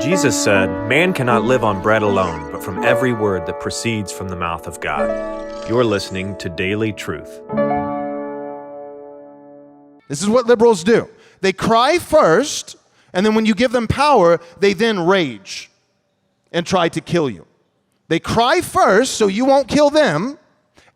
Jesus said, "Man cannot live on bread alone, but from every word that proceeds from the mouth of God." You're listening to Daily Truth. This is what liberals do. They cry first, and then when you give them power, they then rage and try to kill you. They cry first so you won't kill them,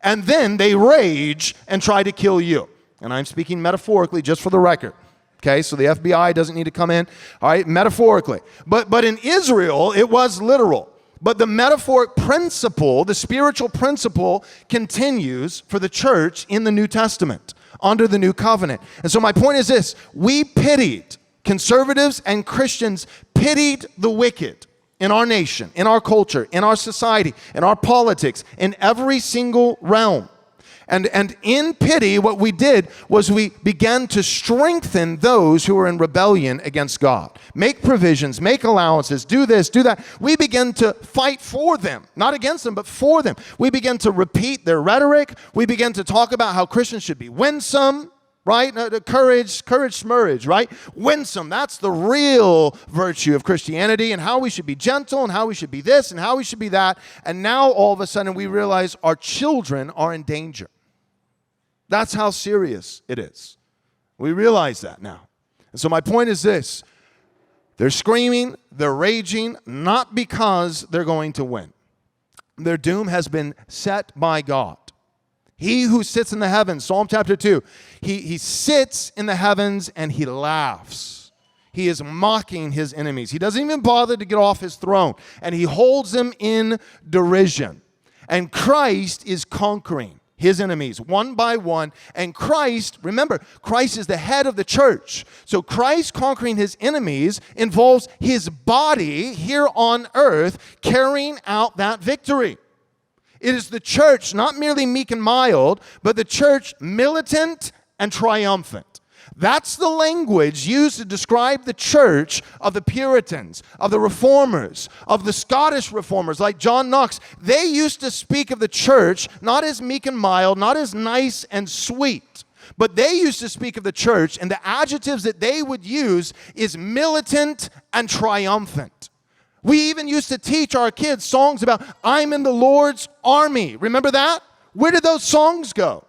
and then they rage and try to kill you. And I'm speaking metaphorically just for the record. Okay, so the FBI doesn't need to come in, all right, metaphorically. But in Israel, it was literal. But the metaphoric principle, the spiritual principle, continues for the church in the New Testament, under the New Covenant. And so my point is this: we pitied, conservatives and Christians pitied the wicked in our nation, in our culture, in our society, in our politics, in every single realm. And in pity, what we did was we began to strengthen those who were in rebellion against God. Make provisions, make allowances, do this, do that. We began to fight for them, not against them, but for them. We began to repeat their rhetoric. We began to talk about how Christians should be winsome, right? Courage, smurrage, right? Winsome, that's the real virtue of Christianity, and how we should be gentle, and how we should be this, and how we should be that. And now all of a sudden we realize our children are in danger. That's how serious it is. We realize that now. And so my point is this: they're screaming, they're raging, not because they're going to win. Their doom has been set by God. He who sits in the heavens, Psalm chapter 2, he sits in the heavens and he laughs. He is mocking his enemies. He doesn't even bother to get off his throne, and he holds them in derision. And Christ is conquering his enemies one by one. And Christ, remember, Christ is the head of the church. So Christ conquering his enemies involves his body here on earth carrying out that victory. It is the church, not merely meek and mild, but the church militant and triumphant. That's the language used to describe the church of the Puritans, of the Reformers, of the Scottish Reformers like John Knox. They used to speak of the church not as meek and mild, not as nice and sweet, but they used to speak of the church, and the adjectives that they would use is militant and triumphant. We even used to teach our kids songs about, "I'm in the Lord's army." Remember that? Where did those songs go?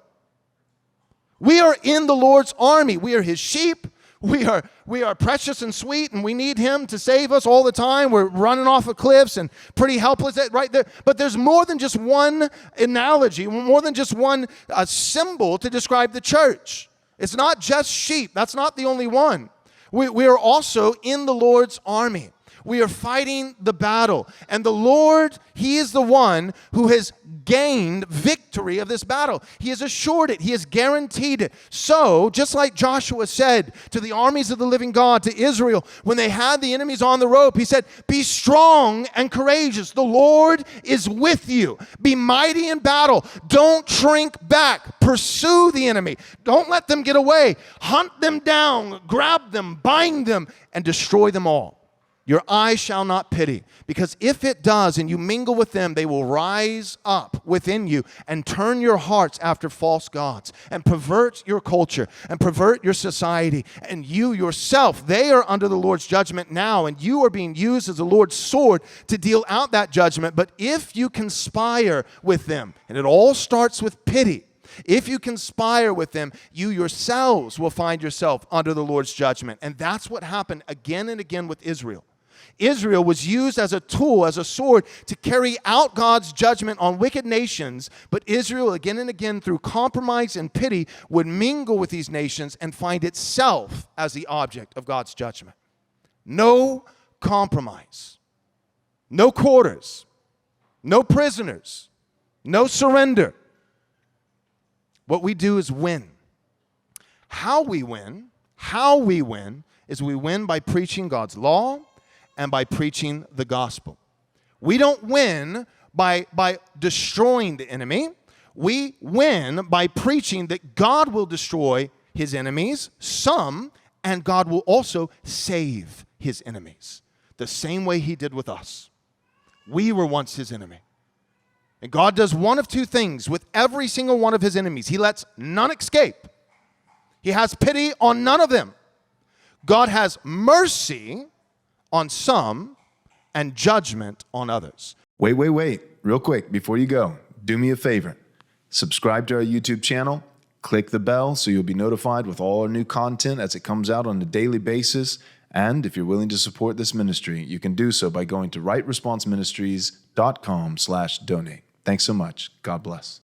We are in the Lord's army. We are his sheep. We are precious and sweet, and we need him to save us all the time. We're running off of cliffs and pretty helpless right there. But there's more than just one analogy, more than just one symbol to describe the church. It's not just sheep. That's not the only one. We are also in the Lord's army. We are fighting the battle. And the Lord, he is the one who has gained victory of this battle. He has assured it. He has guaranteed it. So, just like Joshua said to the armies of the living God, to Israel, when they had the enemies on the rope, he said, "Be strong and courageous. The Lord is with you. Be mighty in battle. Don't shrink back. Pursue the enemy. Don't let them get away. Hunt them down. Grab them. Bind them. And destroy them all. Your eye shall not pity, because if it does and you mingle with them, they will rise up within you and turn your hearts after false gods and pervert your culture and pervert your society. And you yourself, they are under the Lord's judgment now, and you are being used as the Lord's sword to deal out that judgment. But if you conspire with them," and it all starts with pity, "if you conspire with them, you yourselves will find yourself under the Lord's judgment." And that's what happened again and again with Israel. Israel was used as a tool, as a sword, to carry out God's judgment on wicked nations. But Israel, again and again, through compromise and pity, would mingle with these nations and find itself as the object of God's judgment. No compromise. No quarters. No prisoners. No surrender. What we do is win. How we win is we win by preaching God's law and by preaching the gospel. We don't win by destroying the enemy. We win by preaching that God will destroy his enemies, some, and God will also save his enemies, the same way he did with us. We were once his enemy. And God does one of two things with every single one of his enemies. He lets none escape. He has pity on none of them. God has mercy on some, and judgment on others. Wait. Real quick, before you go, do me a favor. Subscribe to our YouTube channel. Click the bell so you'll be notified with all our new content as it comes out on a daily basis. And if you're willing to support this ministry, you can do so by going to rightresponseministries.com/donate. Thanks so much. God bless.